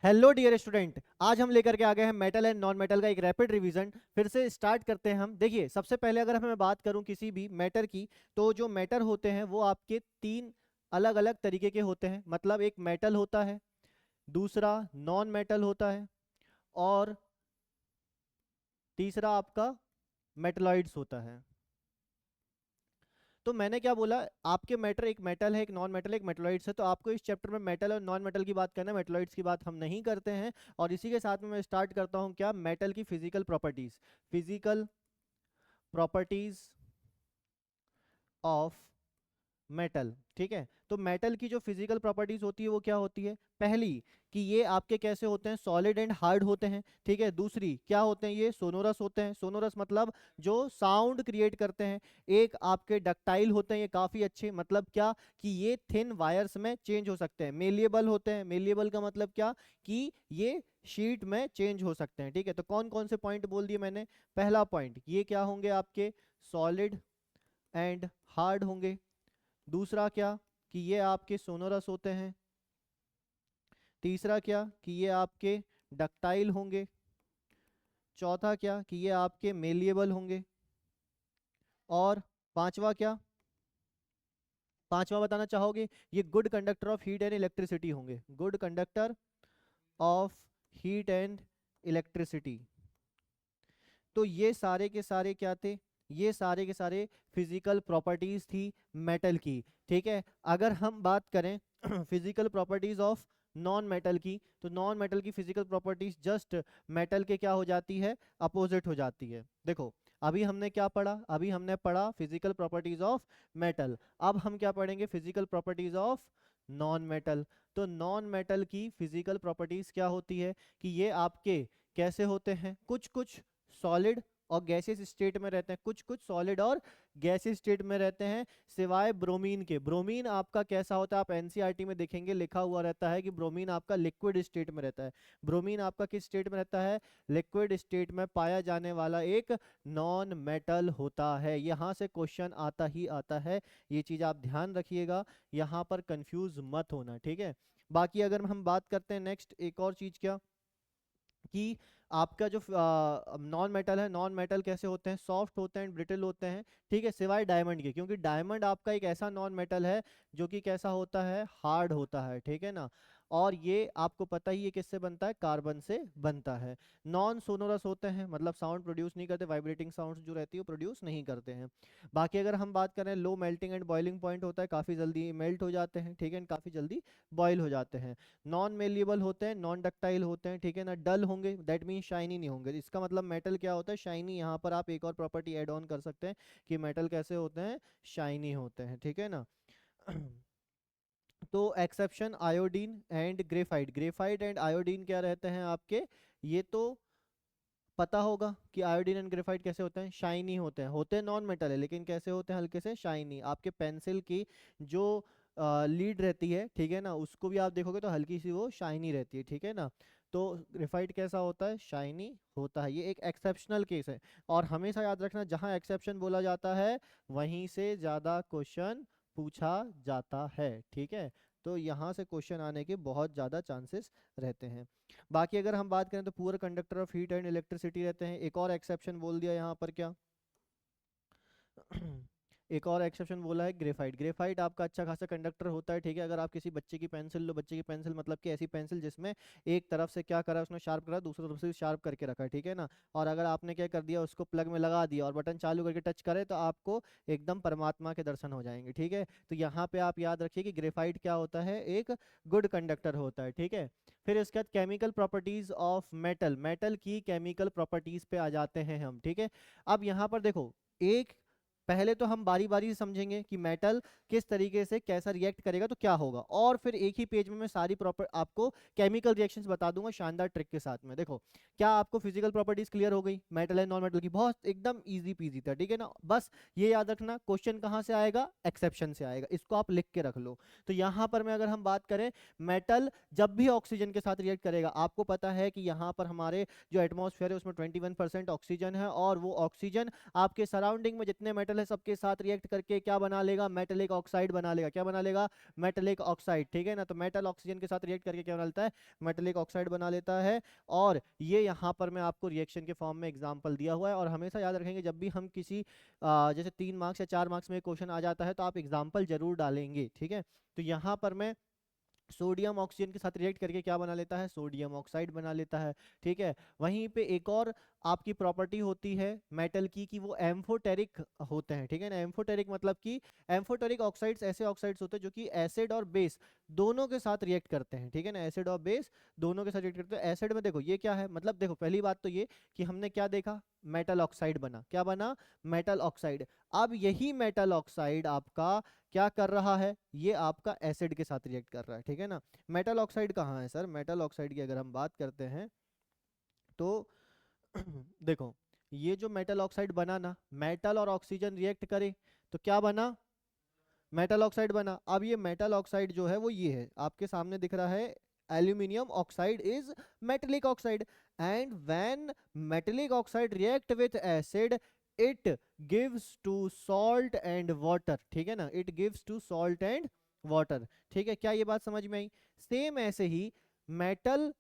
Hello dear student, आज हम लेकर के आ गए हैं मेटल एंड नॉन मेटल का एक रैपिड रिवीजन। फिर से स्टार्ट करते हैं हम। देखिए, सबसे पहले अगर मैं बात करूं किसी भी मैटर की, तो जो मैटर होते हैं वो आपके तीन अलग अलग तरीके के होते हैं। मतलब एक मेटल होता है, दूसरा नॉन मेटल होता है, और तीसरा आपका मेटलॉइड्स होता है। तो मैंने क्या बोला, आपके मैटर एक मेटल है, एक नॉन मेटल है, एक मेटलॉइड्स है। तो आपको इस चैप्टर में मेटल और नॉन मेटल की बात करना है, मेटलॉइड्स की बात हम नहीं करते हैं। और इसी के साथ में मैं स्टार्ट करता हूं क्या, मेटल की physical properties. Physical properties of metal. ठीक है, तो मेटल की जो फिजिकल प्रॉपर्टीज होती है वो क्या होती है? पहली, कि ये आपके कैसे होते हैं, सॉलिड एंड हार्ड होते हैं। ठीक है, दूसरी क्या होते हैं, ये सोनोरस होते हैं। सोनोरस मतलब जो साउंड क्रिएट करते हैं। एक आपके डक्टाइल होते हैं, ये काफी अच्छे, मतलब क्या कि ये थिन वायर्स में चेंज हो सकते हैं। मेलिएबल होते हैं, मेलिएबल का मतलब क्या कि ये शीट में चेंज हो सकते हैं। ठीक है, तो कौन कौन से पॉइंट बोल दिए मैंने? पहला पॉइंट, ये क्या होंगे आपके, सॉलिड एंड हार्ड होंगे। दूसरा क्या, कि ये आपके सोनोरस होते हैं। तीसरा क्या, कि ये आपके डक्टाइल होंगे। चौथा क्या, कि ये आपके मेलिएबल होंगे। और पांचवा क्या, पांचवा बताना चाहोगे, ये good conductor of heat and electricity होंगे। Good conductor of heat and electricity. तो ये सारे के सारे क्या थे, ये सारे के सारे फिजिकल प्रॉपर्टीज थी मेटल की। ठीक है, अगर हम बात करें physical properties of non metal की, तो नॉन मेटल की फिजिकल प्रॉपर्टीज जस्ट मेटल के क्या हो जाती है, अपोजिट हो जाती है। देखो, अभी हमने क्या पढ़ा, अभी हमने पढ़ा फिजिकल प्रॉपर्टीज ऑफ मेटल। अब हम क्या पढ़ेंगे, physical properties of non metal. तो नॉन मेटल की फिजिकल प्रॉपर्टीज क्या होती है, कि ये आपके कैसे होते हैं, कुछ कुछ सॉलिड और गैसियस स्टेट में रहते हैं, कुछ कुछ सॉलिड और गैसियस स्टेट में रहते हैं, सिवाय ब्रोमीन के। ब्रोमीन आपका कैसा होता है, आप एनसीईआरटी में देखेंगे लिखा हुआ रहता है कि ब्रोमीन आपका लिक्विड स्टेट में रहता है। ब्रोमीन आपका किस स्टेट में रहता है, लिक्विड स्टेट में पाया जाने वाला एक नॉन मेटल होता है। यहाँ से क्वेश्चन आता ही आता है, ये चीज आप ध्यान रखिएगा, यहाँ पर कंफ्यूज मत होना। ठीक है, बाकी अगर हम बात करते हैं नेक्स्ट एक और चीज, क्या कि आपका जो नॉन मेटल है, नॉन मेटल कैसे होते हैं, सॉफ्ट होते हैं, ब्रिटल होते हैं। ठीक है, सिवाय डायमंड के, क्योंकि डायमंड आपका एक ऐसा नॉन मेटल है जो कि कैसा होता है, हार्ड होता है। ठीक है ना, और ये आपको पता ही है किससे बनता है, कार्बन से बनता है। नॉन सोनोरस होते हैं, मतलब साउंड प्रोड्यूस नहीं करते, वाइब्रेटिंग साउंड जो रहती है वो प्रोड्यूस नहीं करते हैं। बाकी अगर हम बात करें, low melting and boiling point होता है, काफ़ी जल्दी मेल्ट हो जाते हैं। ठीक है, काफ़ी जल्दी बॉयल हो जाते हैं। नॉन मेलिएबल होते हैं, नॉन डक्टाइल होते हैं। ठीक है ना, डल होंगे, दैट मीन शाइनी नहीं होंगे। इसका मतलब मेटल क्या होता है, शाइनी। यहाँ पर आप एक और प्रॉपर्टी ऐड ऑन कर सकते हैं कि मेटल कैसे होते हैं, शाइनी होते हैं। ठीक है ना तो exception iodine and graphite. Graphite and iodine क्या रहते हैं आपके, ये तो पता होगा कि आयोडीन एंड ग्रेफाइट कैसे होते हैं, शाइनी होते हैं नॉन मेटल है, लेकिन कैसे होते हैं, हल्के से शाइनी। आपके पेंसिल की जो लीड रहती है, ठीक है ना, उसको भी आप देखोगे तो हल्की सी वो शाइनी रहती है। ठीक है ना, तो ग्रेफाइट कैसा होता है, शाइनी होता है। ये एक एक्सेप्शनल केस है, और हमेशा याद रखना, जहां एक्सेप्शन बोला जाता है वहीं से ज्यादा क्वेश्चन पूछा जाता है। ठीक है, तो यहाँ से क्वेश्चन आने के बहुत ज्यादा चांसेस रहते हैं। बाकी अगर हम बात करें तो poor conductor of heat and electricity रहते हैं। एक और एक्सेप्शन बोल दिया यहाँ पर, क्या एक और एक्सेप्शन बोला है, ग्रेफाइट। ग्रेफाइट आपका अच्छा खासा कंडक्टर होता है। ठीक है, अगर आप किसी बच्चे की पेंसिल लो, बच्चे की पेंसिल मतलब कि ऐसी पेंसिल जिसमें एक तरफ से क्या करा, उसने शार्प करा, दूसरी तरफ से शार्प करके रखा है। ठीक है ना, और अगर आपने क्या कर दिया, उसको प्लग में लगा दिया और बटन चालू करके टच करे, तो आपको एकदम परमात्मा के दर्शन हो जाएंगे। ठीक है, तो यहाँ पे आप याद रखिए कि ग्रेफाइट क्या होता है, एक गुड कंडक्टर होता है। ठीक है, फिर इसके बाद chemical properties of metal. Metal की केमिकल प्रॉपर्टीज पे आ जाते हैं हम। ठीक है, अब यहाँ पर देखो, एक पहले तो हम बारी बारी से समझेंगे कि मेटल किस तरीके से कैसा रिएक्ट करेगा तो क्या होगा, और फिर एक ही पेज में मैं सारी प्रॉपर आपको केमिकल रिएक्शंस बता दूंगा शानदार ट्रिक के साथ में। देखो, क्या आपको फिजिकल प्रॉपर्टीज क्लियर हो गई मेटल एंड नॉन मेटल की, बहुत एकदम इजी पीजी था। ठीक है ना, बस ये याद रखना क्वेश्चन कहाँ से आएगा, एक्सेप्शन से आएगा, इसको आप लिख के रख लो। तो यहाँ पर मैं अगर हम बात करें, मेटल जब भी ऑक्सीजन के साथ रिएक्ट करेगा, आपको पता है कि यहाँ पर हमारे जो एटमॉस्फेयर है उसमें 21% ऑक्सीजन है, और वो ऑक्सीजन आपके सराउंडिंग में जितने मेटल मेटल है सबके साथ रिएक्ट करके क्या बना लेगा, मेटलिक ऑक्साइड बना लेगा। क्या बना लेगा, मेटलिक ऑक्साइड, ठीक है ना। तो मेटल ऑक्सीजन के साथ रिएक्ट करके क्या बना लेता है, मेटलिक ऑक्साइड बना लेता है। और ये यहाँ पर मैं आपको रिएक्शन के फॉर्म में एग्जाम्पल दिया हुआ है। और हमेशा याद रखेंगे जब भी हम किसी जैसे 3 मार्क्स या 4 मार्क्स में क्वेश्चन आ जाता है तो आप एग्जाम्पल जरूर डालेंगे, ठीक है। तो यहाँ पर मैं सोडियम ऑक्सीजन के साथ रिएक्ट करके क्या बना लेता है, सोडियम ऑक्साइड बना लेता है, ठीक है। वहीं पे एक और आपकी प्रॉपर्टी होती है मेटल की कि वो एम्फोटेरिक होते हैं, ठीक है ना। एम्फोटेरिक मतलब कि एम्फोटेरिक ऑक्साइड्स ऐसे ऑक्साइड्स होते हैं जो कि एसिड और बेस दोनों के साथ रिएक्ट करते हैं, ठीक है ना। एसिड और बेस दोनों के साथ रिएक्ट करते हैं। एसिड में देखो ये क्या है, मतलब देखो पहली बात तो ये कि हमने क्या देखा, मेटल ऑक्साइड बना, क्या बना, मेटल ऑक्साइड। अब यही मेटल ऑक्साइड आपका क्या कर रहा है, ये आपका एसिड के साथ रिएक्ट कर रहा है, ठीक है ना। मेटल ऑक्साइड कहाँ है सर, मेटल ऑक्साइड की अगर हम बात करते हैं तो देखो ये जो मेटल ऑक्साइड बना ना, मेटल और ऑक्सीजन रिएक्ट करे तो क्या बना, मेटल ऑक्साइड बना। अब ये मेटल ऑक्साइड जो है वो ये है आपके सामने दिख रहा है, aluminium oxide is metallic oxide. And when metallic oxide react with acid it gives to salt and water, ठीक है ना, it gives to salt and water, ठीक है। क्या ये बात समझ में आई। सेम ऐसे ही मेटल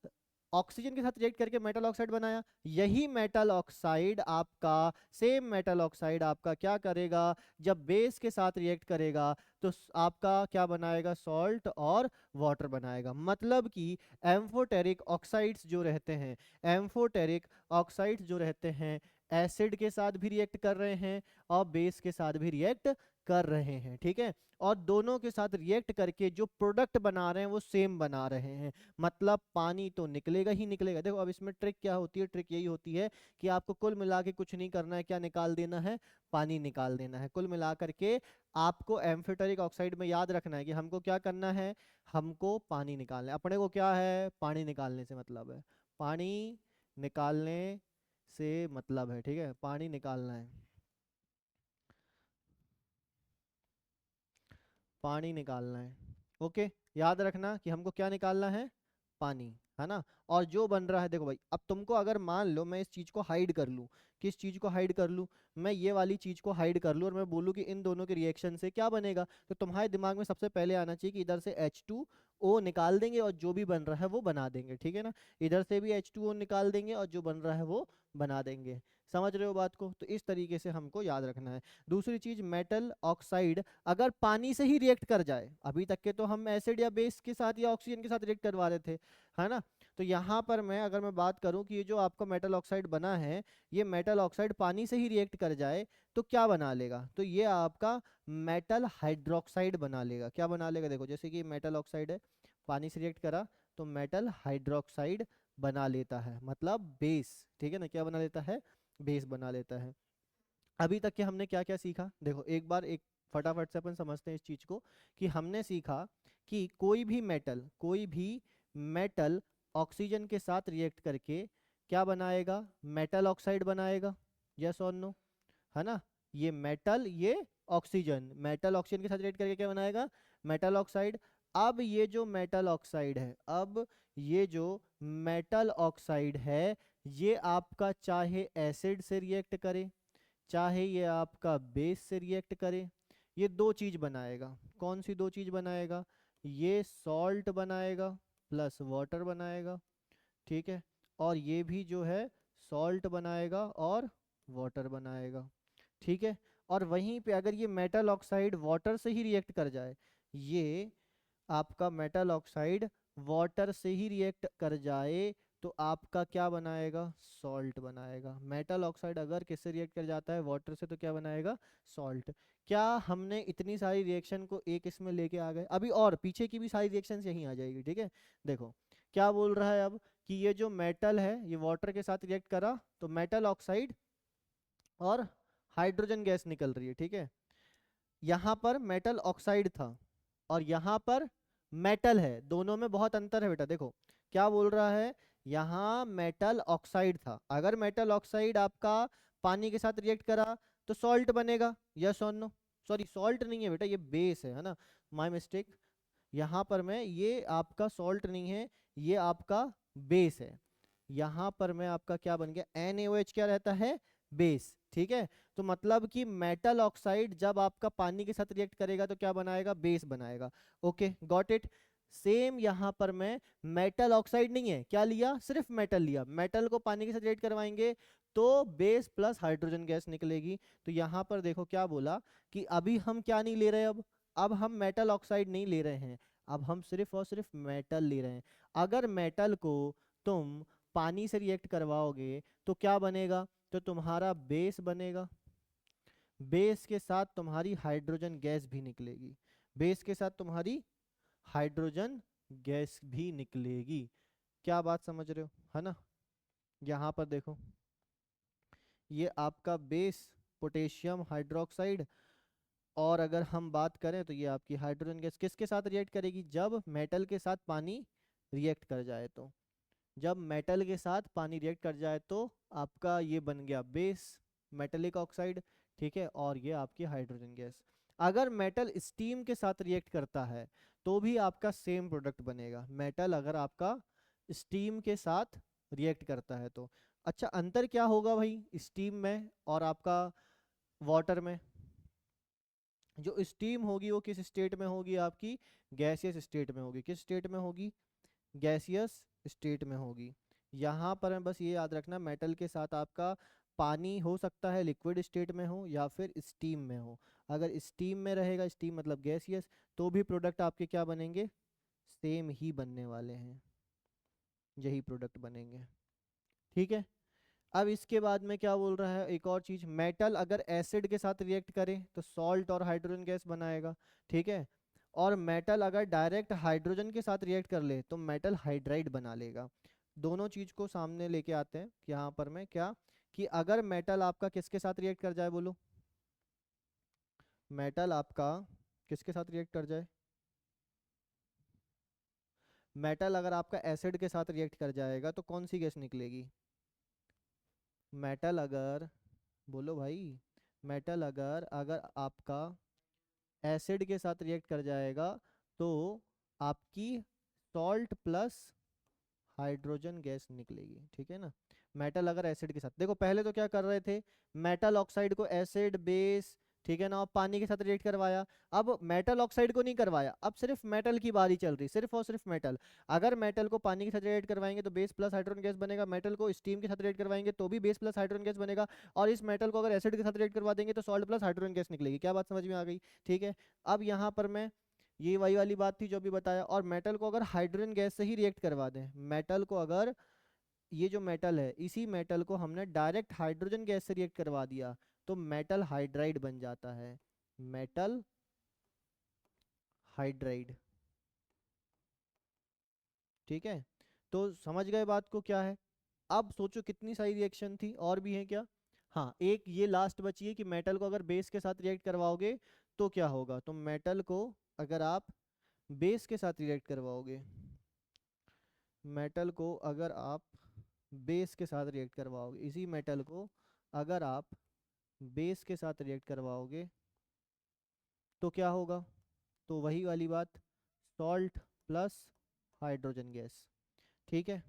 ऑक्सीजन के साथ रिएक्ट करके मेटल ऑक्साइड बनाया, यही मेटल ऑक्साइड आपका, सेम मेटल ऑक्साइड आपका क्या करेगा, जब बेस के साथ रिएक्ट करेगा तो आपका क्या बनाएगा, सॉल्ट और वाटर बनाएगा। मतलब कि एम्फोटेरिक ऑक्साइड्स जो रहते हैं, एम्फोटेरिक ऑक्साइड्स जो रहते हैं एसिड के साथ भी रिएक्ट कर रहे हैं और बेस के साथ भी रिएक्ट कर रहे हैं, ठीक है। और दोनों के साथ रिएक्ट करके जो प्रोडक्ट बना रहे हैं वो सेम बना रहे हैं, मतलब पानी तो निकलेगा ही निकलेगा। देखो अब इसमें ट्रिक क्या होती है, ट्रिक यही होती है कि आपको कुल मिला के कुछ नहीं करना है, क्या निकाल देना है, पानी निकाल देना है। कुल मिला करके आपको एम्फोटेरिक ऑक्साइड में याद रखना है कि हमको क्या करना है, हमको पानी निकालना है। अपने को क्या है, पानी निकालने से मतलब है, पानी निकालने से मतलब है, ठीक है, पानी निकालना है, पानी निकालना है। ओके, याद रखना कि हमको क्या निकालना है, पानी, है ना। और जो बन रहा है देखो भाई, अब तुमको अगर मान लो मैं इस चीज को हाइड कर लूं, किस चीज को हाइड कर लूं, मैं ये वाली चीज को हाइड कर लूं और मैं बोलूं कि इन दोनों के रिएक्शन से क्या बनेगा, तो तुम्हारे दिमाग में सबसे पहले आना चाहिए कि इधर से H2O निकाल देंगे और जो भी बन रहा है वो बना देंगे, ठीक है ना। इधर से भी H2O निकाल देंगे और जो बन रहा है वो बना देंगे। समझ रहे हो बात को, तो इस तरीके से हमको याद रखना है। दूसरी चीज, मेटल ऑक्साइड अगर पानी से ही रिएक्ट कर जाए, अभी तक के तो हम एसिड या बेस के साथ या ऑक्सीजन के साथ रिएक्ट करवा रहे थे, है ना। तो यहाँ पर मैं अगर मैं बात करूं कि ये जो आपका मेटल ऑक्साइड बना है, ये मेटल ऑक्साइड पानी से ही रिएक्ट कर जाए तो क्या बना लेगा, तो ये आपका मेटल हाइड्रोक्साइड बना लेगा। क्या बना लेगा, देखो जैसे कि मेटल ऑक्साइड है, पानी से रिएक्ट करा तो मेटल हाइड्रोक्साइड बना लेता है, मतलब बेस, ठीक है ना। क्या बना लेता है, बेस बना लेता है। अभी तक के हमने क्या क्या सीखा, देखो एक बार एक फटाफट से अपन समझते हैं इस चीज को, कि हमने सीखा कि कोई भी मेटल ऑक्सीजन के साथ रिएक्ट करके क्या बनाएगा, मेटल ऑक्साइड बनाएगा, यस और नो, है ना। ये मेटल, ये ऑक्सीजन, मेटल ऑक्सीजन के साथ रिएक्ट करके क्या बनाएगा, मेटल ऑक्साइड। अब ये जो मेटल ऑक्साइड है, अब ये जो मेटल ऑक्साइड है, ये आपका चाहे एसिड से रिएक्ट करे, चाहे ये आपका बेस से रिएक्ट करे, ये दो चीज बनाएगा। कौन सी दो चीज बनाएगा, ये सॉल्ट बनाएगा प्लस वाटर बनाएगा, ठीक है। और ये भी जो है सॉल्ट बनाएगा और वाटर बनाएगा, ठीक है। और वहीं पे अगर ये मेटल ऑक्साइड वाटर से ही रिएक्ट कर जाए, ये आपका मेटल ऑक्साइड वाटर से ही रिएक्ट कर जाए तो आपका क्या बनाएगा, सॉल्ट बनाएगा। मेटल ऑक्साइड अगर किससे रिएक्ट कर जाता है, वाटर से, तो क्या बनाएगा, सॉल्ट। क्या हमने इतनी सारी रिएक्शन को एक इसमें लेके आ गए, अभी और पीछे की भी सारी रिएक्शन यहीं आ जाएगी, ठीक है। देखो क्या बोल रहा है अब, कि ये जो मेटल है ये वाटर के साथ रिएक्ट करा तो मेटल ऑक्साइड और हाइड्रोजन गैस निकल रही है, ठीक है। यहाँ पर मेटल ऑक्साइड था और यहाँ पर मेटल है, दोनों में बहुत अंतर है बेटा। देखो क्या बोल रहा है, यहाँ मेटल ऑक्साइड था, अगर मेटल ऑक्साइड आपका पानी के साथ रिएक्ट करा तो सॉल्ट बनेगा, यस और नो। सॉरी सॉल्ट नहीं है बेटा, ये बेस है ना, माय मिस्टेक। यहाँ पर मैं, ये आपका सॉल्ट नहीं है, ये आपका बेस है। यहाँ पर मैं आपका क्या बन गया, NaOH क्या रहता है, बेस। ठीक है, तो मतलब कि मेटल ऑक्साइड जब आपका पानी के साथ रिएक्ट करेगा तो क्या बनाएगा, बेस बनाएगा। Okay, got it. सेम यहाँ पर मैं मेटल ऑक्साइड नहीं है, क्या लिया, सिर्फ मेटल लिया, मेटल को पानी के साथ रिएक्ट करवाएंगे तो बेस प्लस हाइड्रोजन गैस निकलेगी। तो यहाँ पर देखो क्या बोला कि अभी हम क्या नहीं ले रहे, अब हम मेटल ऑक्साइड नहीं ले रहे हैं, अब हम सिर्फ और सिर्फ मेटल ले रहे हैं। अगर मेटल को तुम पानी से रिएक्ट करवाओगे तो क्या बनेगा, तो तुम्हारा बेस बनेगा, बेस के साथ तुम्हारी हाइड्रोजन गैस भी निकलेगी, बेस के साथ तुम्हारी हाइड्रोजन गैस भी निकलेगी। क्या बात समझ रहे हो, है ना। यहाँ पर देखो ये आपका बेस पोटेशियम हाइड्रोक्साइड, और अगर हम बात करें तो ये आपकी हाइड्रोजन गैस किसके साथ रिएक्ट करेगी, जब मेटल के साथ पानी रिएक्ट कर जाए तो, जब मेटल के साथ पानी रिएक्ट कर जाए तो आपका ये बन गया बेस, मेटेलिक ऑक्साइड। ठीक है, और ये आपकी हाइड्रोजन गैस। अगर मेटल स्टीम के साथ रिएक्ट करता है तो भी आपका सेम प्रोडक्ट बनेगा, मेटल अगर आपका स्टीम के साथ रिएक्ट करता है तो। अच्छा, अंतर क्या होगा भाई स्टीम में और आपका वाटर में, जो स्टीम होगी वो किस स्टेट में होगी, आपकी गैसियस स्टेट में होगी, किस स्टेट में होगी, गैसियस स्टेट में होगी। यहाँ पर मैं बस ये याद रखना, मेटल के साथ आपका पानी हो सकता है लिक्विड स्टेट में हो या फिर स्टीम में हो। अगर स्टीम में रहेगा, स्टीम मतलब गैसियस, तो भी प्रोडक्ट आपके क्या बनेंगे, सेम ही बनने वाले हैं, यही प्रोडक्ट बनेंगे। ठीक है, अब इसके बाद में क्या बोल रहा है, एक और चीज, मेटल अगर एसिड के साथ रिएक्ट करे तो सॉल्ट और हाइड्रोजन गैस बनाएगा। ठीक है, और मेटल अगर डायरेक्ट हाइड्रोजन के साथ रिएक्ट कर ले तो मेटल हाइड्राइड बना लेगा। दोनों चीज को सामने लेके आते हैं यहाँ पर मैं, क्या कि अगर मेटल आपका किसके साथ रिएक्ट कर जाए, बोलो, मेटल आपका किसके साथ रिएक्ट कर जाए, मेटल अगर आपका एसिड के साथ रिएक्ट कर जाएगा तो कौन सी गैस निकलेगी, मेटल अगर, बोलो भाई, मेटल अगर अगर आपका एसिड के साथ रिएक्ट कर जाएगा तो आपकी सॉल्ट प्लस हाइड्रोजन गैस निकलेगी। ठीक है ना, मेटल अगर एसिड के साथ, देखो पहले तो क्या कर रहे थे, मेटल ऑक्साइड को एसिड बेस, ठीक है ना, और पानी के साथ रिएक्ट करवाया। अब मेटल ऑक्साइड को नहीं करवाया, अब सिर्फ मेटल की बारी चल रही, सिर्फ और सिर्फ मेटल। अगर मेटल को पानी के साथ रिएक्ट करवाएंगे तो बेस प्लस हाइड्रोजन गैस बनेगा, मेटल को स्टीम के साथ रिएक्ट करवाएंगे तो भी बेस प्लस हाइड्रोजन गैस बनेगा, और इस मेटल को अगर एसिड के साथ रिएक्ट करवा देंगे तो सॉल्ट प्लस हाइड्रोजन गैस निकलेगी। क्या बात समझ में आ गई, ठीक है। अब यहाँ पर मैं, ये वही वाली बात थी जो भी बताया, और मेटल को अगर हाइड्रोजन गैस से ही रिएक्ट करवा दें, मेटल को अगर, ये जो मेटल है इसी मेटल को हमने डायरेक्ट हाइड्रोजन गैस से रिएक्ट करवा दिया तो मेटल हाइड्राइड बन जाता है, मेटल हाइड्राइड। ठीक है, तो समझ गए बात को क्या है। अब सोचो कितनी सारी रिएक्शन थी, और भी है क्या, हाँ एक ये लास्ट बची है कि मेटल को अगर बेस के साथ रिएक्ट करवाओगे तो क्या होगा, तो मेटल को अगर आप बेस के साथ रिएक्ट करवाओगे, मेटल को अगर आप बेस के साथ रिएक्ट करवाओगे, इसी मेटल को अगर आप बेस के साथ रिएक्ट करवाओगे तो क्या होगा, तो वही वाली बात, सॉल्ट प्लस हाइड्रोजन गैस। ठीक है,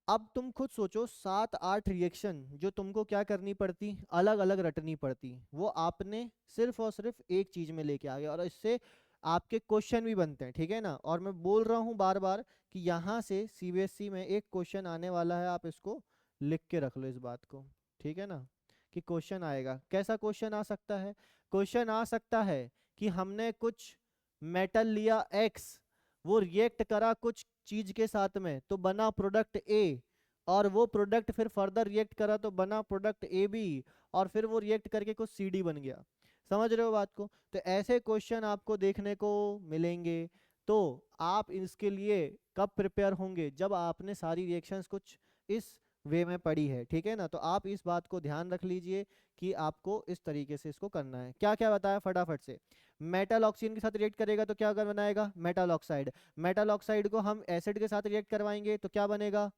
अब तुम खुद सोचो 7-8 रिएक्शन जो तुमको क्या करनी पड़ती, अलग अलग रटनी पड़ती, वो आपने सिर्फ और सिर्फ एक चीज में लेके आ गए, और इससे आपके क्वेश्चन भी बनते हैं। ठीक है ना, और मैं बोल रहा हूँ बार बार कि यहाँ से सीबीएसई में एक क्वेश्चन आने वाला है, आप इसको लिख के रख लो इस बात को। ठीक है ना, कि क्वेश्चन आएगा, कैसा क्वेश्चन आ सकता है, क्वेश्चन आ सकता है कि हमने कुछ मेटल लिया एक्स, वो रिएक्ट करा कुछ चीज के साथ में तो बना प्रोडक्ट ए, और वो प्रोडक्ट फिर फर्दर रिएक्ट करा तो बना प्रोडक्ट ए बी, और फिर वो रिएक्ट करके कुछ सी डी बन गया। समझ रहे हो बात को, तो ऐसे क्वेश्चन आपको देखने को मिलेंगे। तो आप इसके लिए कब प्रिपेयर होंगे, जब आपने सारी रिएक्शंस कुछ इस वे में पड़ी है। ठीक है ना, तो आप इस बात को ध्यान रख लीजिए कि आपको इस तरीके से इसको करना है। क्या क्या बताया फटाफट से, मेटल ऑक्सीजन के साथ रिएक्ट करेगा तो क्या बनाएगा, मेटल ऑक्साइड। मेटल ऑक्साइड को हम एसिड के साथ रिएक्ट करवाएंगे तो क्या बनेगा,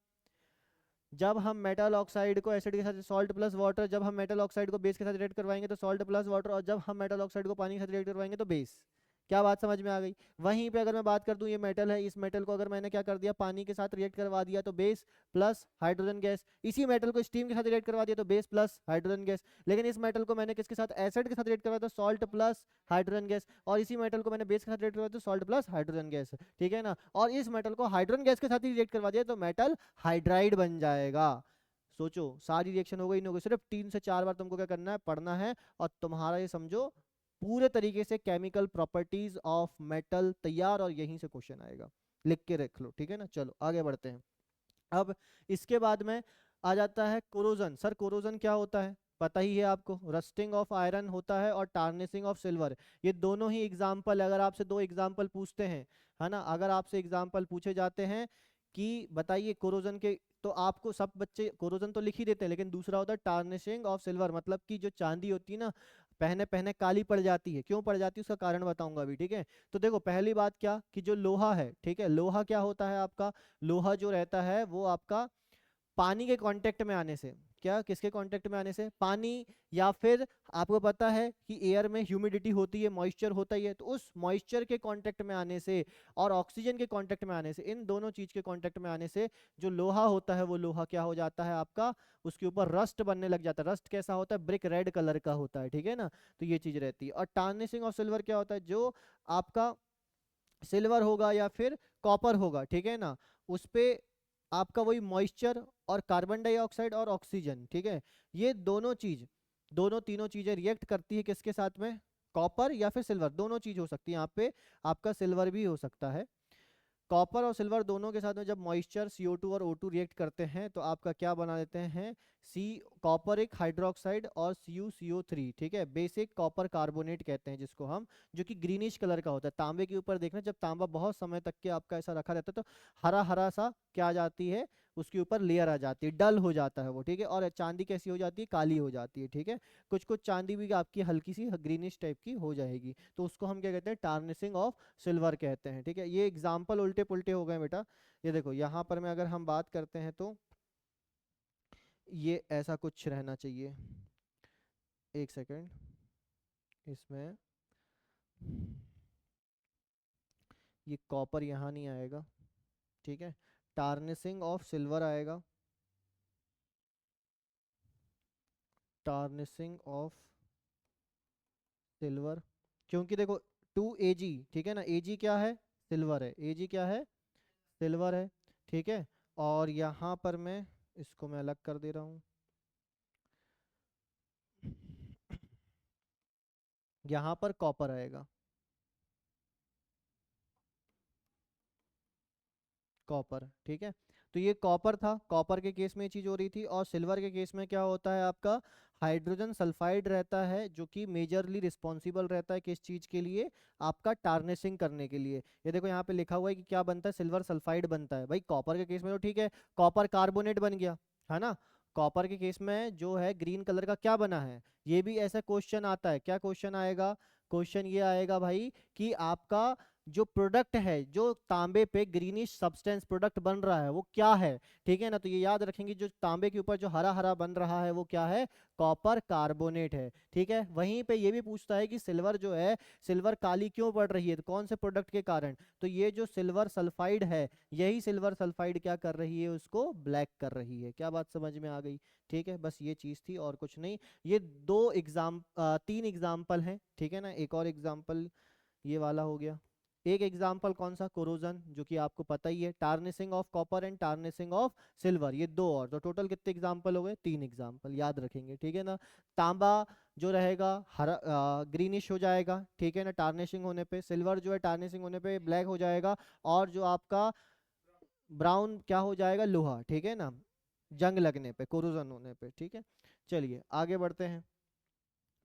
जब हम मेटल ऑक्साइड को एसिड के साथ, सॉल्ट प्लस वाटर, जब हम मेटल ऑक्साइड को बेस के साथ रिएक्ट करवाएंगे तो सॉल्ट प्लस वाटर, और जब हम मेटल ऑक्साइड को पानी के साथ रिएक्ट करवाएंगे तो बेस। क्या बात समझ में आ गई? वहीं पे अगर मैं बात कर दूं, ये मेटल है, इस मेटल को अगर मैंने क्या कर दिया, पानी के साथ रिएक्ट करवा दिया तो बेस प्लस हाइड्रोजन गैस। इसी मेटल को स्टीम के साथ रिएक्ट करवा दिया तो बेस प्लस हाइड्रोजन गैस। लेकिन इस मेटल को मैंने किसके साथ, एसिड के साथ रिएक्ट करवाया तो सॉल्ट प्लस हाइड्रोजन गैस। और इसी मेटल को मैंने बेस के साथ रिएक्ट करवाया तो सॉल्ट प्लस हाइड्रोजन गैस। ठीक है ना? और इस मेटल को हाइड्रोजन गैस के साथ ही रिएक्ट करवा दिया तो मेटल हाइड्राइड बन जाएगा। सोचो, सारी रिएक्शन हो गई, नहीं हो गई? सिर्फ 3 से 4 बार तुमको क्या करना है, पढ़ना है, और तुम्हारा ये समझो पूरे तरीके से केमिकल प्रॉपर्टीज ऑफ मेटल तैयार, और यहीं से क्वेश्चन आएगा, लिख के रख लो। ठीक है ना? चलो आगे बढ़ते हैं। अब इसके बाद में आ जाता है कोरोजन। सर कोरोजन क्या होता है? पता ही है आपको, रस्टिंग ऑफ आयरन होता है और टार्निशिंग ऑफ सिल्वर। ये दोनों ही एग्जाम्पल, अगर आपसे 2 एग्जाम्पल पूछते हैं, है ना, अगर आपसे एग्जाम्पल पूछे जाते हैं कि बताइए कोरोजन के, तो आपको सब बच्चे कोरोजन तो लिख ही देते हैं, लेकिन दूसरा होता है टार्निशिंग ऑफ सिल्वर, मतलब कि जो चांदी होती है ना, पहने पहने काली पड़ जाती है। क्यों पड़ जाती है उसका कारण बताऊंगा अभी। ठीक है? तो देखो पहली बात क्या, कि जो लोहा है, ठीक है, लोहा क्या होता है आपका, लोहा जो रहता है वो आपका पानी के कांटेक्ट में आने से, क्या किसके कांटेक्ट में आने से, पानी, या फिर आपको पता है कि एयर में ह्यूमिडिटी होती है, मॉइस्चर होता ही है, तो उस मॉइस्चर के कांटेक्ट में आने से और ऑक्सीजन के कांटेक्ट में आने से, इन दोनों चीज के कांटेक्ट में आने से जो लोहा होता है वो लोहा क्या हो जाता है आपका, उसके ऊपर रस्ट बनने लग जाता है। रस्ट कैसा होता है, ब्रिक रेड कलर का होता है। ठीक है ना? तो ये चीज रहती है। और टार्निशिंग ऑफ सिल्वर क्या होता है, जो आपका सिल्वर होगा या फिर कॉपर होगा, ठीक है ना, उस पे आपका वही मॉइस्चर और कार्बन डाइऑक्साइड और ऑक्सीजन, ठीक है, ये दोनों चीज, दोनों तीनों चीजें रिएक्ट करती है किसके साथ में, कॉपर या फिर सिल्वर, दोनों चीज हो सकती है। यहाँ पे आपका सिल्वर भी हो सकता है। कॉपर और सिल्वर दोनों के साथ में जब मॉइस्चर CO2 और O2 रिएक्ट करते हैं तो आपका क्या बना देते हैं, सी कॉपर एक हाइड्रोक्साइड और CuCO3, ठीक है, बेसिक कॉपर कार्बोनेट कहते हैं जिसको हम, जो कि ग्रीनिश कलर का होता है। तांबे के ऊपर देखना, जब तांबा बहुत समय तक के आपका ऐसा रखा रहता है तो हरा हरा सा क्या आ जाती है, उसके ऊपर लेयर आ जाती है, डल हो जाता है वो। ठीक है? और चांदी कैसी हो जाती है, काली हो जाती है। ठीक है? कुछ कुछ चांदी भी आपकी हल्की सी ग्रीनिश टाइप की हो जाएगी, तो उसको हम क्या कहते हैं, टार्निशिंग ऑफ सिल्वर कहते हैं। ठीक है? ये एग्जाम्पल उल्टे पुल्टे हो गए बेटा। ये देखो यहाँ पर मैं अगर हम बात करते हैं तो ये ऐसा कुछ रहना चाहिए, एक सेकेंड, इसमें ये कॉपर यहाँ नहीं आएगा, ठीक है, टार्निशिंग ऑफ सिल्वर आएगा, टार्निशिंग ऑफ सिल्वर, क्योंकि देखो 2Ag, ठीक है ना, Ag क्या है, सिल्वर है, Ag क्या है, सिल्वर है। ठीक है? और यहाँ पर मैं इसको मैं अलग कर दे रहा हूँ, यहाँ पर कॉपर आएगा, कॉपर। ठीक है? तो ये कॉपर था, कॉपर के केस में ये चीज हो रही थी। और सिल्वर के केस में क्या होता है आपका, हाइड्रोजन सल्फाइड रहता है, जो कि मेजरली रिस्पॉन्सिबल रहता है किस चीज के लिए, आपका टार्निशिंग करने के लिए। ये देखो यहाँ पे लिखा हुआ है कि क्या बनता है, सिल्वर सल्फाइड बनता है। भाई कॉपर के केस में तो ठीक है, कॉपर कार्बोनेट बन गया, है ना। कॉपर के केस में जो है ग्रीन कलर का क्या बना है, ये भी ऐसा क्वेश्चन आता है। क्या क्वेश्चन आएगा, क्वेश्चन ये आएगा भाई कि आपका जो प्रोडक्ट है, जो तांबे पे ग्रीनिश सब्सटेंस प्रोडक्ट बन रहा है वो क्या है। ठीक है ना? तो ये याद रखेंगे, जो तांबे के ऊपर जो हरा हरा बन रहा है वो क्या है, कॉपर कार्बोनेट है। ठीक है? वहीं पे ये भी पूछता है कि सिल्वर जो है, सिल्वर काली क्यों पड़ रही है, तो कौन से प्रोडक्ट के कारण, तो ये जो सिल्वर सल्फाइड है, यही सिल्वर सल्फाइड क्या कर रही है, उसको ब्लैक कर रही है। क्या बात समझ में आ गई? ठीक है, बस ये चीज थी और कुछ नहीं। ये 3 एग्जाम्पल हैं, ठीक है ना। एक और एग्जाम्पल ये वाला हो गया। एक एग्जाम्पल कौन सा, कोरोजन, जो कि आपको पता ही है, tarnishing of copper and tarnishing of silver, ये दो। और तो टोटल कितने एग्जाम्पल हो गए, 3 एग्जाम्पल, याद रखेंगे। ठीक है ना? तांबा जो रहेगा हरा ग्रीनिश हो जाएगा, ठीक है ना, टार्निशिंग होने पे। सिल्वर जो है टार्निशिंग होने पे ब्लैक हो जाएगा। और जो आपका ब्राउन क्या हो जाएगा, लोहा, ठीक है ना, जंग लगने पे, कोरोजन होने पे। ठीक है? चलिए आगे बढ़ते हैं।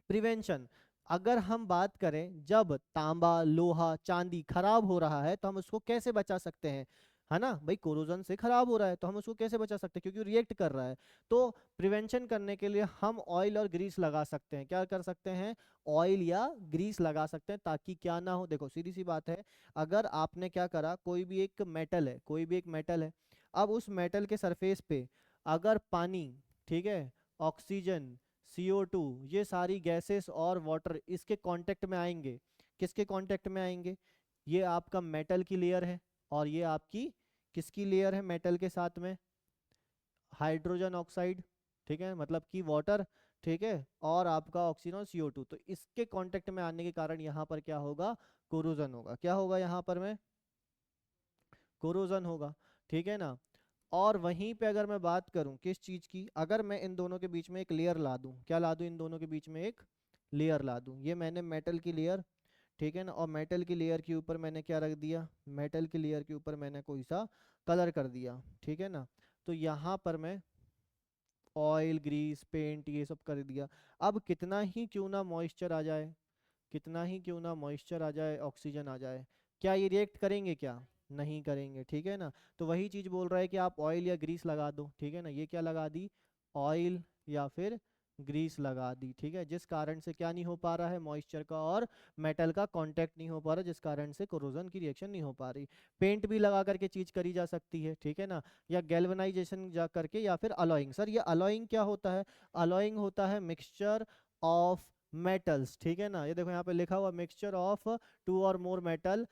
प्रिवेंशन, अगर हम बात करें जब तांबा लोहा चांदी खराब हो रहा है तो हम उसको कैसे बचा सकते हैं, है ना भाई, कोरोजन से खराब हो रहा है तो हम उसको कैसे बचा सकते हैं, क्योंकि रिएक्ट कर रहा है। तो प्रिवेंशन करने के लिए हम ऑयल और ग्रीस लगा सकते हैं। क्या कर सकते हैं, ऑयल या ग्रीस लगा सकते हैं, ताकि क्या ना हो। देखो सीधी सी बात है, अगर आपने क्या करा, कोई भी एक मेटल है, कोई भी एक मेटल है, अब उस मेटल के सरफेस पे अगर पानी, ठीक है, ऑक्सीजन, CO2, ये सारी गैसेस और वाटर इसके कांटेक्ट में आएंगे, किसके कांटेक्ट में आएंगे? ये आपका मेटल की लेयर है और ये आपकी किसकी लेयर है मेटल के साथ में? हाइड्रोजन ऑक्साइड, ठीक है, मतलब कि वाटर, ठीक है, और आपका ऑक्सीजन और CO2। तो इसके कांटेक्ट में आने के कारण यहाँ पर क्या होगा? कोरोजन होगा। क्या होगा यहाँ पर में? कोरोजन होगा, ठीक है ना। और वहीं पे अगर मैं बात करूं किस चीज की, अगर मैं इन दोनों के बीच में एक लेयर ला दूं, क्या ला दूं? इन दोनों के बीच में एक लेयर ला दूं। ये मैंने मेटल की लेयर, ठीक है ना, और मेटल की लेयर के ऊपर मैंने क्या रख दिया? मेटल की लेयर के ऊपर मैंने कोई सा कलर कर दिया, ठीक है ना। तो यहाँ पर मैं ऑयल, ग्रीस, पेंट ये सब कर दिया। अब कितना ही क्यों ना मॉइस्चर आ जाए, कितना ही क्यों ना मॉइस्चर आ जाए, ऑक्सीजन आ जाए, क्या ये रिएक्ट करेंगे? क्या नहीं करेंगे, ठीक है ना। तो वही चीज बोल रहा है कि आप ऑयल या ग्रीस लगा दो, ठीक है ना। ये क्या लगा दी? ऑयल या फिर ग्रीस लगा दी, ठीक है, जिस कारण से क्या नहीं हो पा रहा है? मॉइस्चर का और मेटल का कांटेक्ट नहीं हो पा रहा, जिस कारण से कोरोजन की रिएक्शन नहीं हो पा रही। पेंट भी लगा करके चीज करी जा सकती है, ठीक है ना, या गैल्वेनाइजेशन जा करके, या फिर अलॉइंग। सर ये अलॉइंग क्या होता है? अलॉइंग होता है मिक्सचर ऑफ मेटल्स, ठीक है ना। ये देखो यहाँ पे लिखा हुआ मिक्सचर ऑफ टू और more metal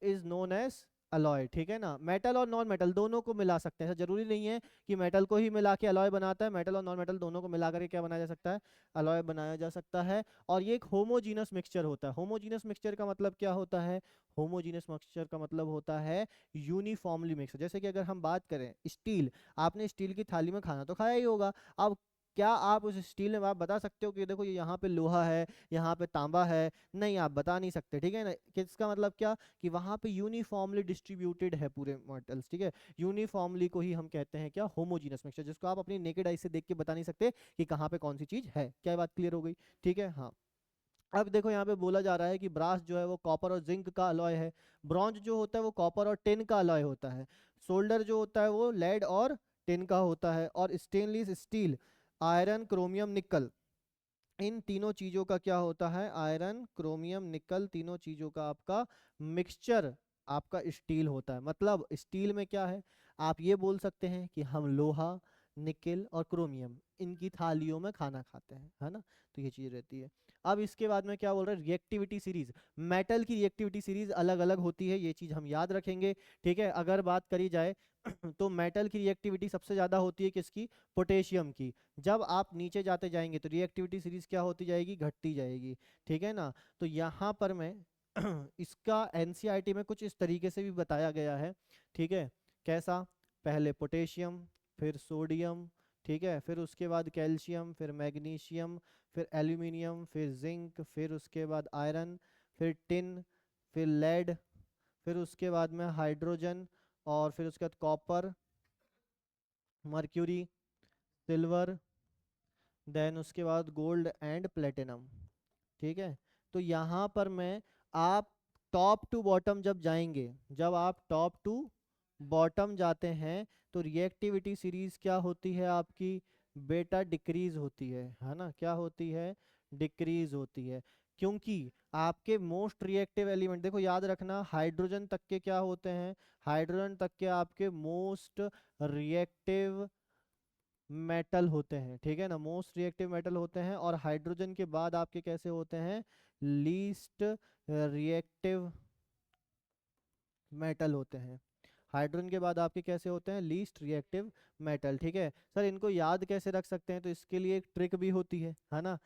is known as alloy, ठीक है ना। मेटल और नॉन मेटल दोनों को मिला सकते हैं, जरूरी नहीं है कि मेटल को ही मिला के अलॉय बनाता है। मेटल और नॉन मेटल दोनों को मिला करके क्या बनाया जा सकता है? अलॉय बनाया जा सकता है। और ये एक होमोजीनस मिक्सचर होता है। होमोजीनस मिक्सचर का मतलब क्या होता है? होमोजीनस मिक्सचर का मतलब होता है यूनिफॉर्मली मिक्स। जैसे कि अगर हम बात करें स्टील, आपने स्टील की थाली में खाना तो खाया ही होगा। अब क्या आप उस स्टील में आप बता सकते हो कि देखो ये यहाँ पे लोहा है, यहाँ पे तांबा है? नहीं, आप बता नहीं सकते, ठीक है ना। किसका मतलब क्या? कि वहां पे यूनिफॉर्मली डिस्ट्रीब्यूटेड है पूरे मेटल्स, ठीक है। यूनिफॉर्मली को ही हम कहते हैं क्या? होमोजीनस मिक्सचर, जिसको आप अपनी नेकेड आई से देख के बता नहीं सकते कि कहाँ पे कौन सी चीज है। क्या ये बात क्लियर हो गई? ठीक है, हाँ। अब देखो यहाँ पे बोला जा रहा है कि ब्रास जो है वो कॉपर और जिंक का अलॉय है। ब्रॉन्ज जो होता है वो कॉपर और टिन का अलॉय होता है। सोल्डर जो होता है वो लेड और टिन का होता है। और स्टेनलेस स्टील आयरन, क्रोमियम, निकल, इन तीनों चीजों का क्या होता है? आयरन, क्रोमियम, निकल, तीनों चीजों का आपका मिक्सचर आपका स्टील होता है। मतलब स्टील में क्या है? आप ये बोल सकते हैं कि हम लोहा, निकेल और क्रोमियम इनकी थालियों में खाना खाते हैं, है ना। तो ये चीज रहती है। अब इसके बाद में क्या बोल रहे हैं? Reactivity series. मेटल की रिएक्टिविटी सीरीज अलग अलग होती है, ये चीज हम याद रखेंगे, ठीक है। अगर बात करी जाए तो मेटल की रिएक्टिविटी सबसे ज्यादा होती है किसकी? पोटेशियम की। जब आप नीचे जाते जाएंगे तो रिएक्टिविटी सीरीज क्या होती जाएगी? घटती जाएगी, ठीक है ना। तो यहाँ पर मैं इसका एनसीईआरटी में कुछ इस तरीके से भी बताया गया है, ठीक है। कैसा? पहले पोटेशियम, फिर सोडियम, ठीक है, फिर उसके बाद कैल्शियम, फिर मैग्नीशियम, फिर एल्यूमिनियम, फिर जिंक, फिर उसके बाद आयरन, फिर टिन, फिर लेड, फिर उसके बाद में हाइड्रोजन, और फिर उसके बाद कॉपर, मर्क्यूरी, सिल्वर, देन उसके बाद गोल्ड एंड प्लेटिनम, ठीक है। तो यहाँ पर मैं, आप टॉप टू बॉटम जब जाएंगे, जब आप टॉप टू बॉटम जाते हैं तो रिएक्टिविटी सीरीज क्या होती है आपकी? बेटा डिक्रीज होती है ना। क्या होती है? डिक्रीज होती है। क्योंकि आपके मोस्ट रिएक्टिव एलिमेंट, देखो याद रखना, हाइड्रोजन तक के क्या होते हैं? हाइड्रोजन तक के आपके मोस्ट रिएक्टिव मेटल होते हैं, ठीक है ना, मोस्ट रिएक्टिव मेटल होते हैं। और हाइड्रोजन के बाद आपके कैसे होते हैं? लीस्ट रिएक्टिव मेटल होते हैं। हाइड्रोजन के बाद आपके कैसे होते हैं? लीस्ट रिएक्टिव मेटल, ठीक है। सर इनको याद कैसे रख सकते हैं? तो इसके लिए एक ट्रिक भी होती है ना।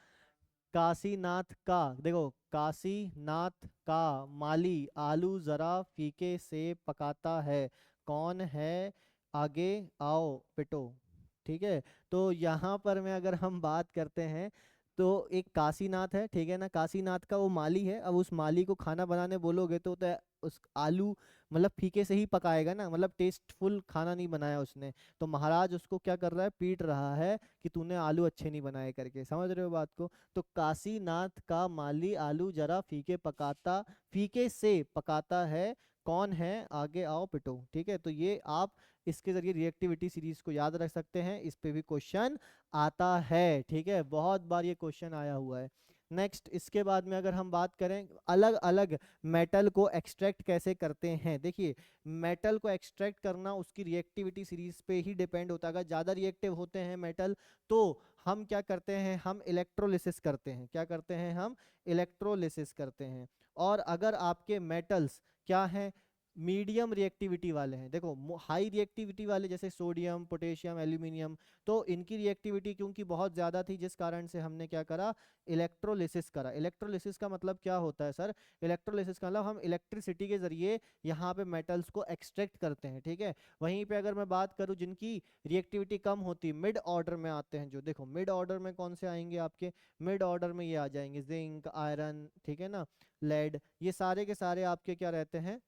काशीनाथ का, देखो काशीनाथ का माली आलू जरा फीके से पकाता है, कौन है? आगे आओ पिटो, ठीक है। तो यहाँ पर में अगर हम बात करते हैं तो एक काशीनाथ है, ठीक है ना। काशीनाथ का वो माली है। अब उस माली को खाना बनाने बोलोगे तो उस आलू मतलब फीके से ही पकाएगा ना, मतलब टेस्टफुल खाना नहीं बनाया उसने। तो महाराज उसको क्या कर रहा है? पीट रहा है कि तूने आलू अच्छे नहीं बनाए करके। समझ रहे हो बात को? तो काशीनाथ का माली आलू जरा फीके पकाता, फीके से पकाता है, कौन है? आगे आओ पिटो, ठीक है। तो ये आप इसके जरिए रिएक्टिविटी सीरीज को याद रख सकते हैं। इस पे भी क्वेश्चन आता है, ठीक है, बहुत बार ये क्वेश्चन आया हुआ है। नेक्स्ट इसके बाद में अगर हम बात करें अलग अलग मेटल को एक्सट्रैक्ट कैसे करते हैं, देखिए मेटल को एक्सट्रैक्ट करना उसकी रिएक्टिविटी सीरीज पे ही डिपेंड होता है। अगर ज़्यादा रिएक्टिव होते हैं मेटल तो हम क्या करते हैं? हम इलेक्ट्रोलिसिस करते हैं। क्या करते हैं? हम इलेक्ट्रोलिसिस करते हैं। और अगर आपके मेटल्स क्या हैं, मीडियम रिएक्टिविटी वाले हैं, देखो हाई रिएक्टिविटी वाले जैसे सोडियम, पोटेशियम, एल्यूमिनियम, तो इनकी रिएक्टिविटी क्योंकि बहुत ज़्यादा थी, जिस कारण से हमने क्या करा, इलेक्ट्रोलिसिस करा। इलेक्ट्रोलिसिस का मतलब क्या होता है सर, इलेक्ट्रोलिसिस का मतलब हम इलेक्ट्रिसिटी के जरिए यहाँ पे मेटल्स को एक्सट्रैक्ट करते हैं, ठीक है। वहीं पे अगर मैं बात करूँ जिनकी रिएक्टिविटी कम होती, मिड ऑर्डर में आते हैं जो, देखो मिड ऑर्डर में कौन से आएंगे आपके, मिड ऑर्डर में ये आ जाएंगे जिंक, आयरन, ठीक है ना, लेड, ये सारे के सारे आपके क्या रहते हैं,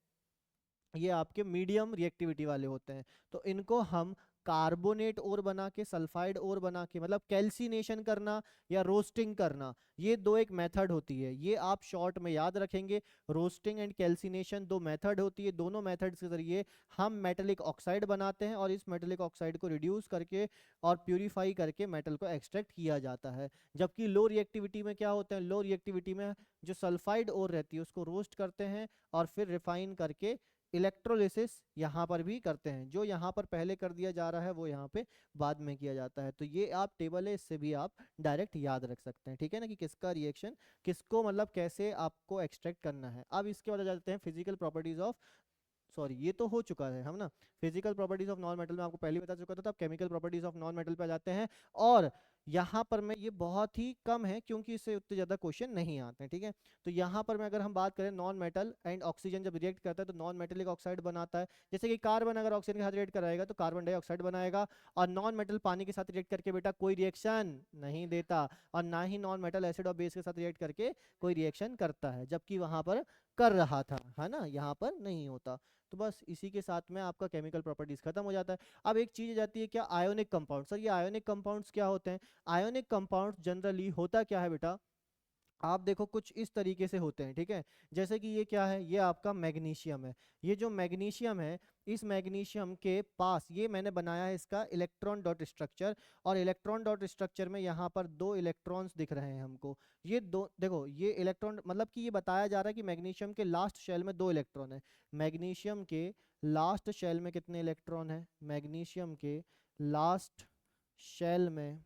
ये आपके मीडियम रिएक्टिविटी वाले होते हैं। तो इनको हम कार्बोनेट और बना के, सल्फाइड और बना के, मतलब कैल्सिनेशन करना या रोस्टिंग करना, ये दो एक मेथड होती है, ये आप शॉर्ट में याद रखेंगे। रोस्टिंग एंड कैल्सिनेशन दो मेथड होती है, दोनों मेथड्स के जरिए हम मेटेलिक ऑक्साइड बनाते हैं और इस मेटेलिक ऑक्साइड को रिड्यूस करके और प्यूरिफाई करके मेटल को एक्सट्रैक्ट किया जाता है। जबकि लो रिएक्टिविटी में क्या होता है, लो रिएक्टिविटी में जो सल्फाइड और रहती है उसको रोस्ट करते हैं और फिर रिफाइन करके इलेक्ट्रोलिसिस यहाँ पर भी करते हैं। जो यहाँ पर पहले कर दिया जा रहा है वो यहाँ पे बाद में किया जाता है। तो ये आप टेबल है, इससे भी आप डायरेक्ट याद रख सकते हैं, ठीक है ना, कि किसका रिएक्शन किसको, मतलब कैसे आपको एक्सट्रैक्ट करना है। अब इसके बाद आ जाते हैं फिजिकल प्रॉपर्टीज ऑफ, सॉरी ये तो हो चुका है हम ना, physical properties of non metal में आपको पहले बता चुका था। तो अब chemical properties of non metal पे आ जाते हैं, और यहाँ पर मैं ये बहुत ही कम है क्योंकि इससे उतने ज़्यादा क्वेश्चन नहीं आते हैं, ठीक है। तो यहाँ पर मैं अगर हम बात करें नॉन मेटल एंड ऑक्सीजन जब रिएक्ट करता है तो नॉन मेटेलिक ऑक्साइड बनाता है। जैसे कि कार्बन अगर ऑक्सीजन के साथ रिएक्ट कराएगा तो कार्बन डाइऑक्साइड बनाएगा, और नॉन मेटल पानी के साथ रिएक्ट करके बेटा कोई रिएक्शन नहीं देता, और ना ही नॉन मेटल एसिड और बेस के साथ रिएक्ट करके कोई रिएक्शन करता है, जबकि वहां पर कर रहा था, है ना, यहाँ पर नहीं होता। तो बस इसी के साथ में आपका केमिकल प्रॉपर्टीज खत्म हो जाता है। अब एक चीज जाती है क्या, आयोनिक कंपाउंड। सर ये आयोनिक कंपाउंड्स क्या होते हैं, आयोनिक कंपाउंड्स जनरली होता क्या है बेटा, आप देखो कुछ इस तरीके से होते हैं, ठीक है। जैसे कि ये क्या है, ये आपका मैग्नीशियम है। ये जो मैग्नीशियम है, इस मैग्नीशियम के पास ये मैंने बनाया है इसका इलेक्ट्रॉन डॉट स्ट्रक्चर, और इलेक्ट्रॉन डॉट स्ट्रक्चर में यहाँ पर दो इलेक्ट्रॉन्स दिख रहे हैं हमको। ये दो देखो, ये इलेक्ट्रॉन मतलब कि ये बताया जा रहा है कि मैग्नीशियम के लास्ट शेल में दो इलेक्ट्रॉन है। मैग्नीशियम के लास्ट शेल में कितने इलेक्ट्रॉन है, मैग्नीशियम के लास्ट शेल में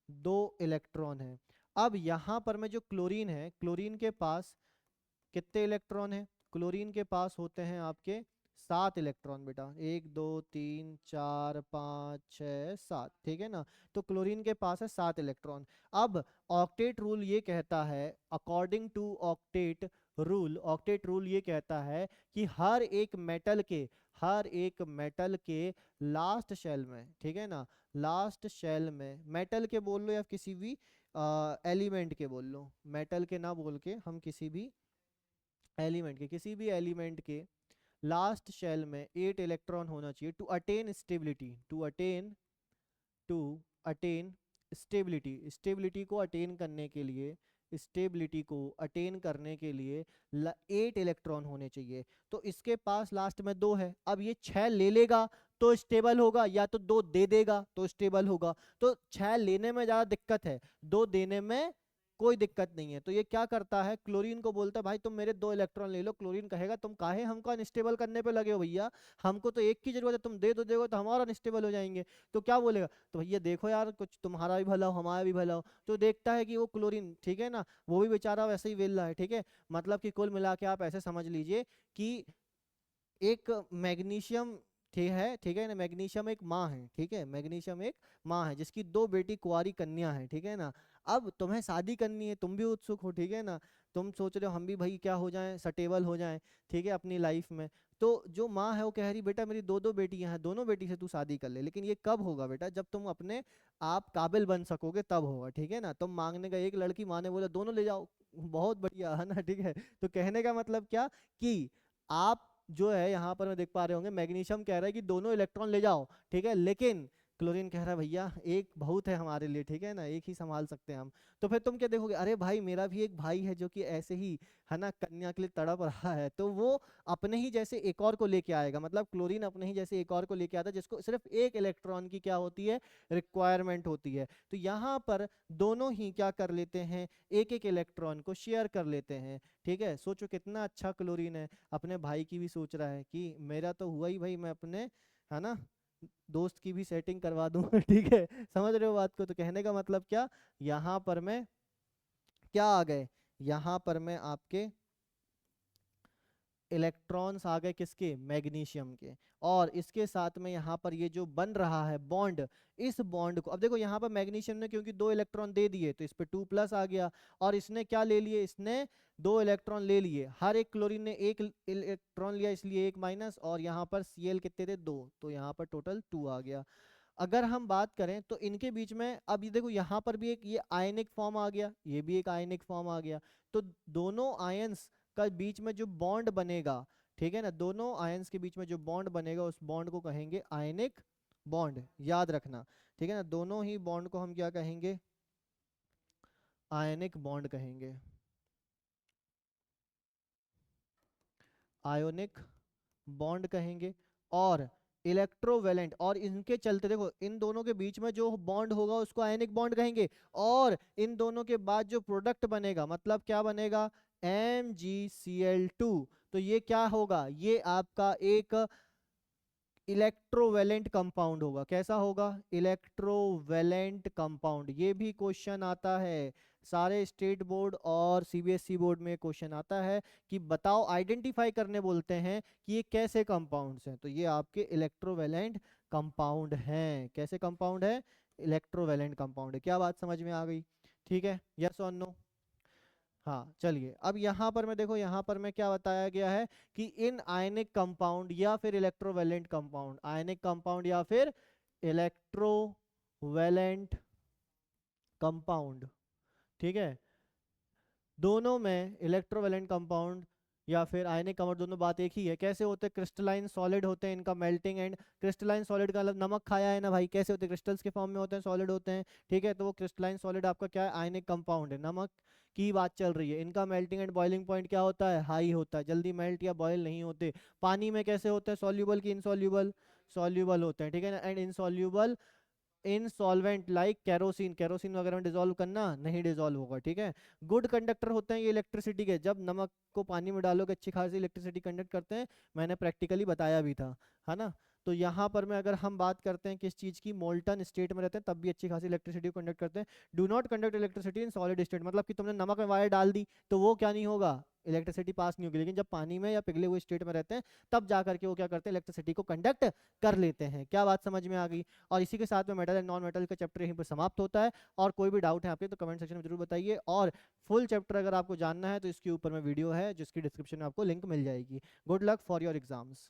दो इलेक्ट्रॉन है। अब यहाँ पर में जो क्लोरीन है, क्लोरीन के पास कितने इलेक्ट्रॉन है, क्लोरीन के पास होते हैं आपके 7 इलेक्ट्रॉन बेटा, 1 2 3 4 5 6 7, ठीक है ना। तो क्लोरीन के पास है 7 इलेक्ट्रॉन। अब ऑक्टेट रूल ये कहता है, according to octet rule, octet rule ये कहता है कि हर एक मेटल के लास्ट शेल में, ठीक है ना, लास्ट शेल में, मेटल के बोल लो या किसी भी एलिमेंट के बोल लो, मेटल के ना बोल के हम किसी भी एलिमेंट के, किसी भी एलिमेंट के लास्ट शेल में 8 इलेक्ट्रॉन होना चाहिए to attain stability, to attain stability, stability को अटेन करने के लिए, स्टेबिलिटी को अटेन करने के लिए 8 इलेक्ट्रॉन होने चाहिए। तो इसके पास लास्ट में 2 है, अब ये 6 ले लेगा तो स्टेबल होगा, या तो 2 दे देगा तो स्टेबल होगा। तो 6 लेने में ज्यादा दिक्कत है, 2 देने में कोई दिक्कत नहीं है। तो ये क्या करता है, क्लोरीन को बोलता है भाई तुम मेरे 2 इलेक्ट्रॉन ले लो। क्लोरीन कहेगा तुम काहे हमको अनस्टेबल करने पे लगे हो भैया, हमको तो एक की जरूरत है, तुम दे दो दोगे तो हम और अनस्टेबल हो जाएंगे। तो क्या बोलेगा, तो भैया देखो यार कुछ तुम्हारा भी भला हो हमारा भी भला हो। तो देखता है कि वो क्लोरीन, ठीक है ना, वो भी बेचारा वैसे ही वेल रहा है, ठीक है। मतलब कि कुल मिला के आप ऐसे समझ लीजिए कि एक मैग्नीशियम है, ठीक है ना, मैग्नीशियम एक माँ है, ठीक है, मैग्नीशियम एक माँ है जिसकी 2 बेटी कुंवारी कन्या है, ठीक है ना। अब तुम्हें शादी करनी है, तुम भी उत्सुक हो, ठीक है ना, तुम सोच रहे हो हम भी भाई क्या हो जाएं, सटेबल हो जाएं, ठीक है, अपनी लाइफ में। तो जो माँ है वो कह रही बेटा मेरी 2 बेटियां हैं, दोनों बेटी से तू शादी कर ले, लेकिन ये कब होगा बेटा, जब तुम अपने आप काबिल बन सकोगे तब होगा, ठीक है ना। तुम मांगने का एक लड़की, माँ ने बोला दोनों ले जाओ, बहुत बढ़िया है ना, ठीक है। तो कहने का मतलब क्या कि आप जो है यहाँ पर मैं देख पा रहे होंगे, मैग्नीशियम कह रहा है कि दोनों इलेक्ट्रॉन ले जाओ, ठीक है, लेकिन क्लोरीन कह रहा है भैया एक बहुत है हमारे लिए, ठीक है ना, एक ही संभाल सकते हैं हम। तो फिर तुम क्या देखोगे, अरे भाई मेरा भी एक भाई है जो कि ऐसे ही, है ना, कन्या के लिए तड़प रहा है, तो वो अपने ही जैसे एक और को लेके आएगा। मतलब क्लोरीन अपने ही जैसे एक और को लेके आता है जिसको सिर्फ एक इलेक्ट्रॉन की क्या होती है, रिक्वायरमेंट होती है। तो यहाँ पर दोनों ही क्या कर लेते हैं, एक एक इलेक्ट्रॉन को शेयर कर लेते हैं, ठीक है। सोचो कितना अच्छा क्लोरीन है, अपने भाई की भी सोच रहा है कि मेरा तो हुआ ही भाई, मैं अपने, है ना, दोस्त की भी सेटिंग करवा दूं ठीक है, समझ रहे हो बात को। तो कहने का मतलब क्या, यहाँ पर मैं क्या आ गए, यहाँ पर मैं आपके इलेक्ट्रॉन्स आ गए किसके, मैग्नीशियम के। और इसके साथ में यहाँ पर ये जो बन रहा है बॉन्ड, इस बॉन्ड को अब देखो यहाँ पर मैग्नीशियम ने क्योंकि 2 इलेक्ट्रॉन दे दिए तो इस पे 2 प्लस आ गया, और इसने क्या ले लिए, इसने 2 इलेक्ट्रॉन ले लिए, हर एक क्लोरीन ने 1 इलेक्ट्रॉन लिया इसलिए 1 माइनस, और यहाँ पर Cl कितने थे, 2, तो यहाँ पर टोटल 2 आ गया। अगर हम बात करें तो इनके बीच में अब ये देखो यहाँ पर भी एक ये आयनिक फॉर्म आ गया, ये भी एक आयनिक फॉर्म आ गया, तो दोनों आयंस का बीच में जो बॉन्ड बनेगा, ठीक है ना, दोनों आयंस के बीच में जो बॉन्ड बनेगा उस बॉन्ड को कहेंगे आयनिक बॉन्ड, याद रखना, ठीक है ना। दोनों ही बॉन्ड को हम क्या कहेंगे, आयनिक बॉन्ड कहेंगे, आयोनिक बॉन्ड कहेंगे। और इलेक्ट्रोवेलेंट, और इनके चलते देखो इन दोनों के बीच में जो बॉन्ड होगा उसको आयनिक बॉन्ड कहेंगे, और इन दोनों के बाद जो प्रोडक्ट बनेगा मतलब क्या बनेगा, MgCl2, तो ये क्या होगा, ये आपका एक इलेक्ट्रोवेलेंट कंपाउंड होगा। कैसा होगा, इलेक्ट्रोवेलेंट कंपाउंड। ये भी क्वेश्चन आता है सारे स्टेट बोर्ड और CBSE बोर्ड में क्वेश्चन आता है कि बताओ, आइडेंटिफाई करने बोलते हैं कि ये कैसे कंपाउंड्स हैं, तो ये आपके इलेक्ट्रोवेलेंट कंपाउंड हैं। कैसे कंपाउंड है, इलेक्ट्रोवेलेंट कंपाउंड है। क्या बात समझ में आ गई, ठीक है, यस और नो। हाँ चलिए, अब यहाँ पर मैं देखो, यहाँ पर मैं क्या बताया गया है कि इन आयनिक कंपाउंड या फिर इलेक्ट्रोवेलेंट कंपाउंड, आयनिक कंपाउंड या फिर इलेक्ट्रोवेलेंट कंपाउंड, ठीक है, दोनों में इलेक्ट्रोवेलेंट कंपाउंड या फिर आयनिक कंपाउंड दोनों बात एक ही है। कैसे होते हैं, क्रिस्टलाइन सॉलिड होते हैं, इनका मेल्टिंग एंड, क्रिस्टलाइन सॉलिड का मतलब नमक खाया है ना भाई, कैसे होते हैं, क्रिस्टल्स के फॉर्म में होते हैं, सॉलिड होते हैं, ठीक है, तो वो क्रिस्टलाइन सॉलिड आपका क्या है, आयनिक कंपाउंड है। नमक की बात चल रही है, इनका मेल्टिंग एंड बॉइलिंग पॉइंट क्या होता है, हाई होता है, जल्दी मेल्ट या बॉयल नहीं होते। पानी में कैसे होते हैं, सॉल्यूबल की इनसॉल्यूबल, सॉल्यूबल होते हैं, ठीक है ना, and insoluble in solvent like kerosene, kerosene वगैरह में डिजोल्व करना नहीं डिजोल्व होगा, ठीक है। गुड कंडक्टर होते हैं ये इलेक्ट्रिसिटी के, जब नमक को पानी में डालोगे अच्छी खासी इलेक्ट्रिसिटी कंडक्ट करते हैं, मैंने प्रैक्टिकली बताया भी था, है ना। तो यहाँ पर मैं अगर हम बात करते हैं किस चीज़ की, मोल्टन स्टेट में रहते हैं तब भी अच्छी खासी इलेक्ट्रिसिटी को कंडक्ट करते हैं। Do not conduct electricity in solid state, मतलब कि तुमने नमक में वायर डाल दी तो वो क्या नहीं होगा, इलेक्ट्रिसिटी पास नहीं होगी, लेकिन जब पानी में या पिघले हुए स्टेट में रहते हैं तब जा करके वो क्या करते हैं, इलेक्ट्रिसिटी को कंडक्ट कर लेते हैं। क्या बात समझ में आ गई। और इसी के साथ में मेटल एंड नॉन मेटल का चैप्टर यहीं पर समाप्त होता है। और कोई भी डाउट है आपके तो कमेंट सेक्शन में जरूर बताइए, और फुल चैप्टर अगर आपको जानना है तो इसके ऊपर में वीडियो है जिसकी डिस्क्रिप्शन में आपको लिंक मिल जाएगी। Good luck for your exams.